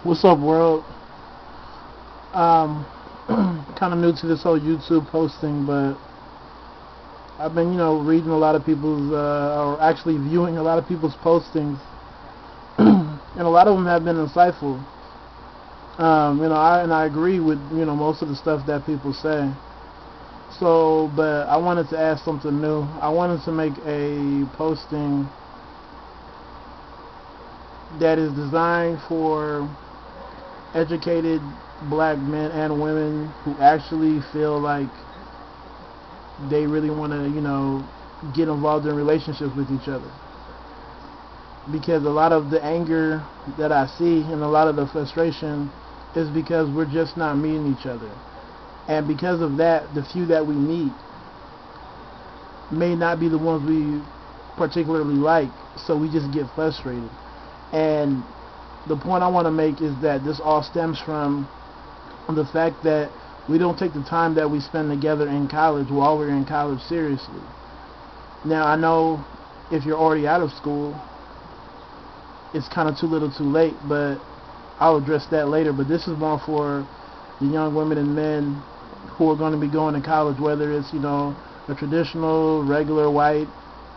What's up, world? Um, kind of new to this whole YouTube posting, but I've been, reading a lot of people's, or actually viewing a lot of people's postings, and a lot of them have been insightful. I agree with, most of the stuff that people say. So, but I wanted to add something new. I wanted to make a posting that is designed for educated black men and women who actually feel like they really want to, get involved in relationships with each other. Because a lot of the anger that I see and a lot of the frustration is because we're just not meeting each other. And because of that, the few that we meet may not be the ones we particularly like, so we just get frustrated. And the point I want to make is that this all stems from the fact that we don't take the time that we spend together in college while we're in college seriously. Now, I know if you're already out of school, it's kind of too little too late, but I'll address that later. But this is more for the young women and men who are going to be going to college, whether it's, a traditional, regular, white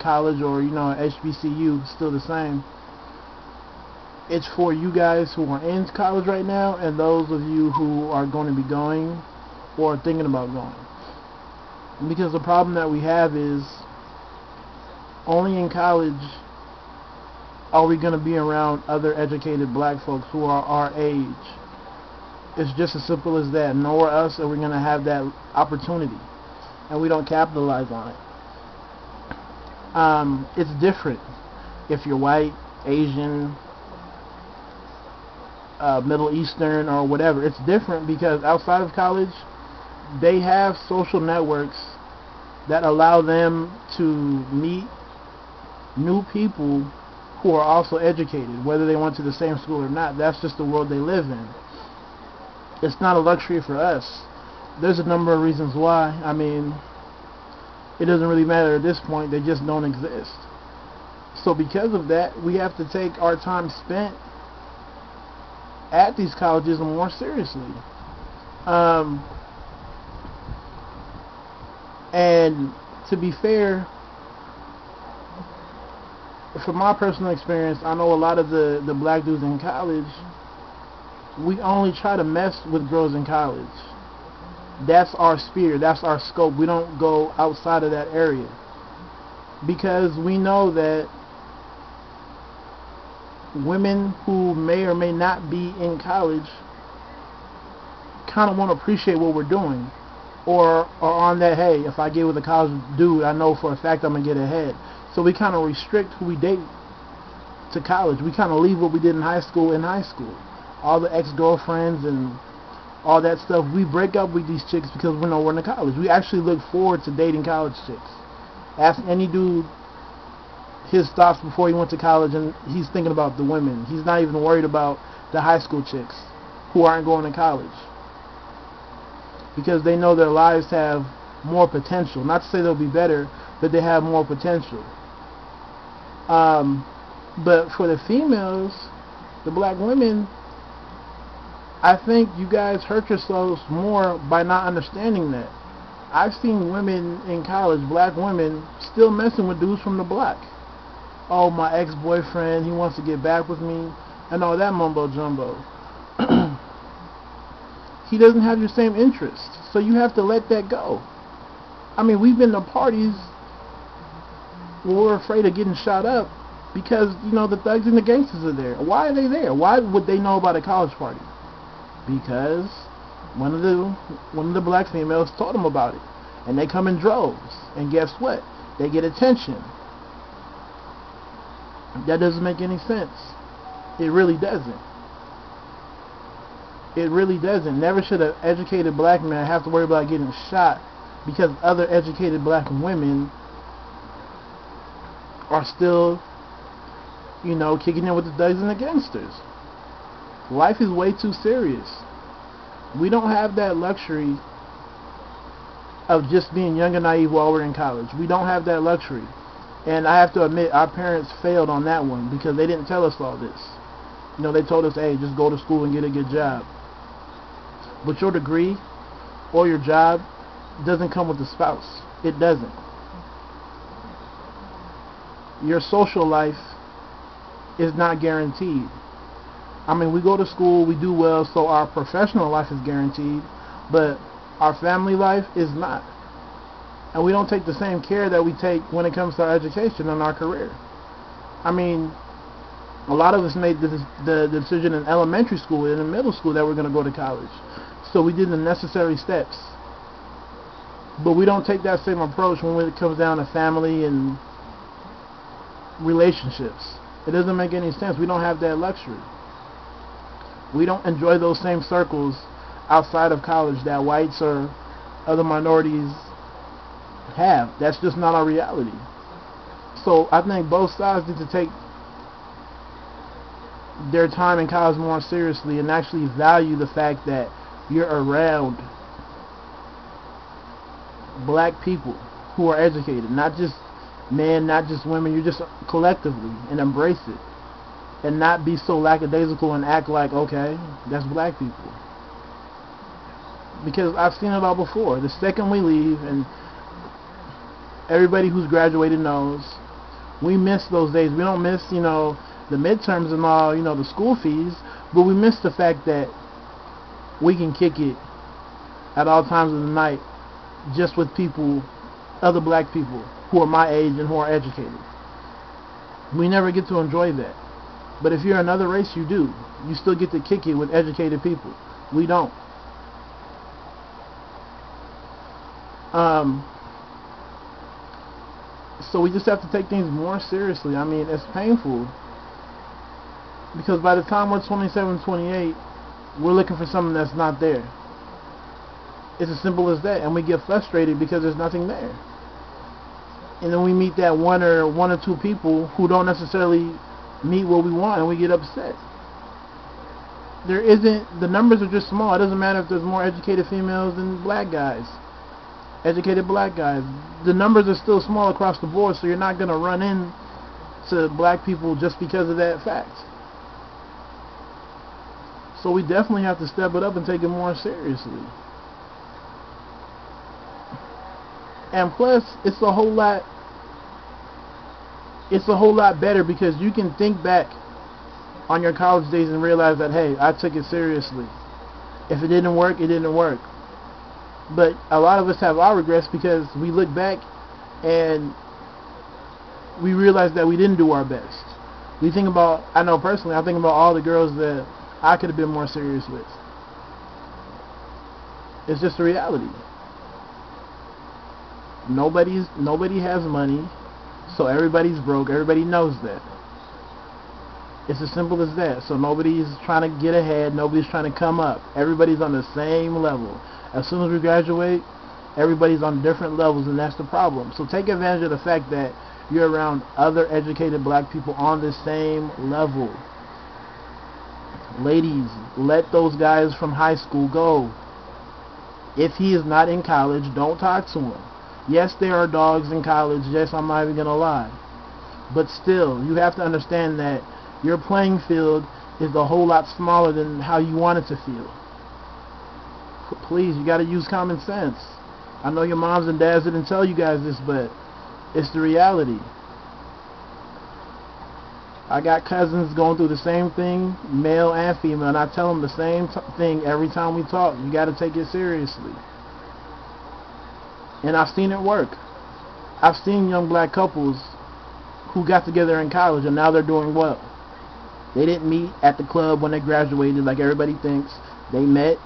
college or, HBCU, still the same. It's for you guys who are in college right now and those of you who are going to be going or thinking about going. Because the problem that we have is only in college are we going to be around other educated black folks who are our age. It's just as simple as that. Nowhere else are we going to have that opportunity, and we don't capitalize on it. It's different if you're white, Asian, Middle Eastern, or whatever. It's different because outside of college, they have social networks that allow them to meet new people who are also educated, whether they went to the same school or not. That's just the world they live in. It's not a luxury for us. There's a number of reasons why. I mean, it doesn't really matter at this point. They just don't exist. So because of that, we have to take our time spent at these colleges more seriously. And to be fair, from my personal experience, I know a lot of the black dudes in college, we only try to mess with girls in college. That's our sphere, that's our scope. We don't go outside of that area. Because we know that women who may or may not be in college kind of want to appreciate what we're doing. Or on that, hey, if I get with a college dude, I know for a fact I'm going to get ahead. So we kind of restrict who we date to college. We kind of leave what we did in high school. All the ex-girlfriends and all that stuff. We break up with these chicks because we know we're in college. We actually look forward to dating college chicks. Ask any dude his thoughts before he went to college, and he's thinking about the women. He's not even worried about the high school chicks who aren't going to college, because they know their lives have more potential. Not to say they'll be better, but they have more potential. But for the females, the black women, I think you guys hurt yourselves more by not understanding that. I've seen women in college, black women, still messing with dudes from the block. Oh, my ex-boyfriend, he wants to get back with me, and all that mumbo-jumbo. He doesn't have your same interests, so you have to let that go. I mean, we've been to parties where we're afraid of getting shot up because, the thugs and the gangsters are there. Why are they there? Why would they know about a college party? Because one of the black females told them about it, and they come in droves, and guess what? They get attention. That doesn't make any sense. It really doesn't. It really doesn't. Never should an educated black man have to worry about getting shot because other educated black women are still, kicking in with the thugs and the gangsters. Life is way too serious. We don't have that luxury of just being young and naive while we're in college. We don't have that luxury. And I have to admit, our parents failed on that one because they didn't tell us all this. They told us, hey, just go to school and get a good job. But your degree or your job doesn't come with a spouse. It doesn't. Your social life is not guaranteed. I mean, we go to school, we do well, so our professional life is guaranteed, but our family life is not. And we don't take the same care that we take when it comes to our education and our career. I mean, a lot of us made the decision in elementary school and in middle school that we're going to go to college. So we did the necessary steps. But we don't take that same approach when it comes down to family and relationships. It doesn't make any sense. We don't have that luxury. We don't enjoy those same circles outside of college that whites or other minorities have. That's just not our reality. So I think both sides need to take their time in college more seriously and actually value the fact that you're around black people who are educated, not just men, not just women. You're just collectively, and embrace it, and not be so lackadaisical and act like, okay, that's black people. Because I've seen it all before. The second we leave, and everybody who's graduated knows, we miss those days. We don't miss, the midterms and all, the school fees, but we miss the fact that we can kick it at all times of the night just with people, other black people who are my age and who are educated. We never get to enjoy that. But if you're another race, you do. You still get to kick it with educated people. We don't. So we just have to take things more seriously. I mean, it's painful, because by the time we're 27, 28, we're looking for something that's not there. It's as simple as that, and we get frustrated because there's nothing there. And then we meet that one or two people who don't necessarily meet what we want, and we get upset. The numbers are just small. It doesn't matter if there's more educated females than black guys. Educated black guys. The numbers are still small across the board, so you're not going to run into black people just because of that fact. So we definitely have to step it up and take it more seriously. And plus, it's a whole lot better because you can think back on your college days and realize that, hey, I took it seriously. If it didn't work, it didn't work. But a lot of us have our regrets because we look back and we realize that we didn't do our best. I know personally, I think about all the girls that I could have been more serious with. It's just a reality. Nobody has money, so everybody's broke. Everybody knows that. It's as simple as that. So nobody's trying to get ahead. Nobody's trying to come up. Everybody's on the same level. As soon as we graduate, everybody's on different levels, and that's the problem. So take advantage of the fact that you're around other educated black people on the same level. Ladies, let those guys from high school go. If he is not in college, don't talk to him. Yes, there are dogs in college. Yes, I'm not even going to lie. But still, you have to understand that your playing field is a whole lot smaller than how you want it to feel. Please, you got to use common sense. I know your moms and dads didn't tell you guys this, but it's the reality. I got cousins going through the same thing, male and female, and I tell them the same thing every time we talk. You got to take it seriously. And I've seen it work. I've seen young black couples who got together in college and now they're doing well. They didn't meet at the club when they graduated like everybody thinks. They met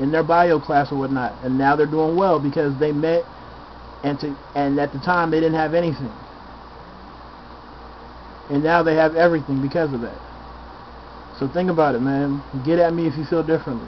in their bio class or whatnot, and now they're doing well because they met, and at the time they didn't have anything, and now they have everything because of that. So think about it, man. Get at me if you feel differently.